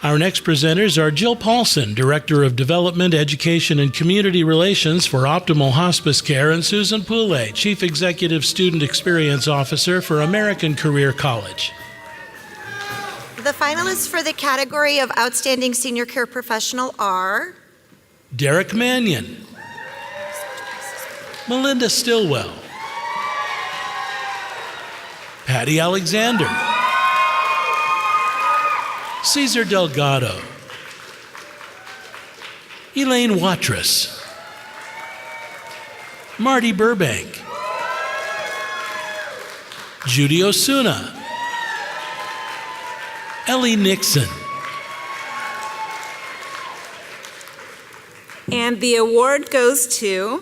Our next presenters are Jill Paulson, Director of Development, Education, and Community Relations for Optimal Hospice Care, and Susan Poulet, Chief Executive Student Experience Officer for American Career College. The finalists for the category of Outstanding Senior Care Professional are Derek Mannion, Melinda Stillwell, Patty Alexander, Cesar Delgado, Elaine Watrous, Marty Burbank, Judy Osuna, Ellie Nixon. And the award goes to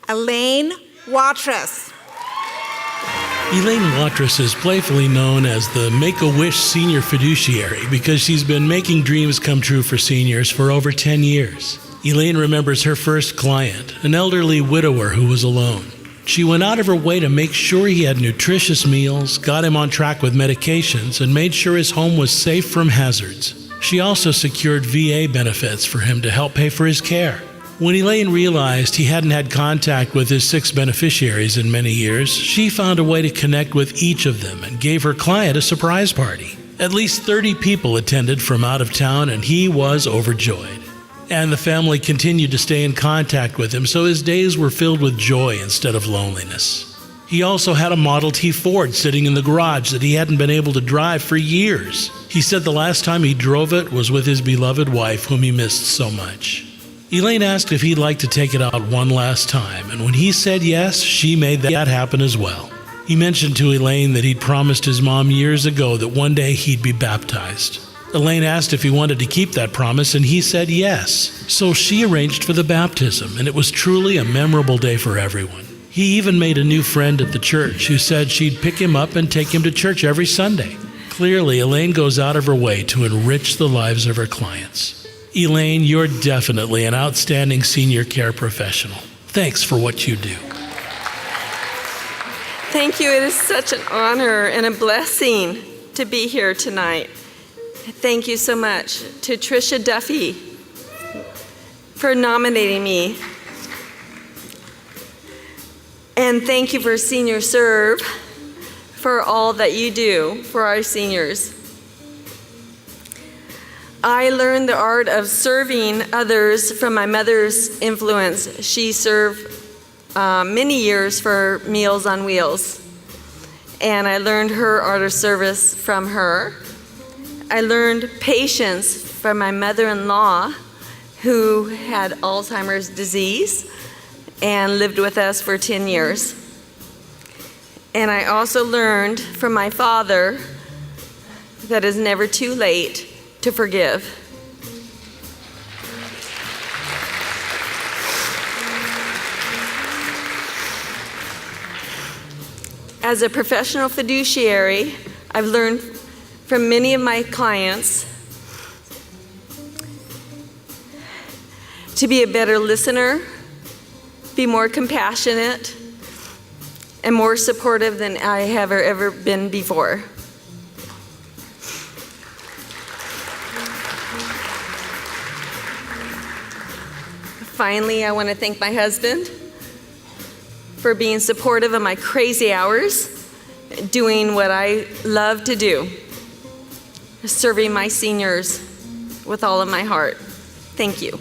Elaine Watrous. Elaine Watrous is playfully known as the Make-A-Wish Senior Fiduciary because she's been making dreams come true for seniors for over 10 years. Elaine remembers her first client, an elderly widower who was alone. She went out of her way to make sure he had nutritious meals, got him on track with medications, and made sure his home was safe from hazards. She also secured VA benefits for him to help pay for his care. When Elaine realized he hadn't had contact with his 6 beneficiaries in many years, she found a way to connect with each of them and gave her client a surprise party. At least 30 people attended from out of town, and he was overjoyed. And the family continued to stay in contact with him, so his days were filled with joy instead of loneliness. He also had a Model T Ford sitting in the garage that he hadn't been able to drive for years. He said the last time he drove it was with his beloved wife, whom he missed so much. Elaine asked if he'd like to take it out one last time, and when he said yes, she made that happen as well. He mentioned to Elaine that he'd promised his mom years ago that one day he'd be baptized. Elaine asked if he wanted to keep that promise, and he said yes. So she arranged for the baptism, and it was truly a memorable day for everyone. He even made a new friend at the church who said she'd pick him up and take him to church every Sunday. Clearly, Elaine goes out of her way to enrich the lives of her clients. Elaine, you're definitely an outstanding senior care professional. Thanks for what you do. Thank you. It is such an honor and a blessing to be here tonight. Thank you so much to Tricia Duffy for nominating me. And thank you for Senior Serve for all that you do for our seniors. I learned the art of serving others from my mother's influence. She served many years for Meals on Wheels, and I learned her art of service from her. I learned patience from my mother-in-law, who had Alzheimer's disease and lived with us for 10 years. And I also learned from my father that it's never too late to forgive. As a professional fiduciary, I've learned from many of my clients to be a better listener, be more compassionate, and more supportive than I have ever been before. Finally, I want to thank my husband for being supportive of my crazy hours, doing what I love to do, serving my seniors with all of my heart. Thank you.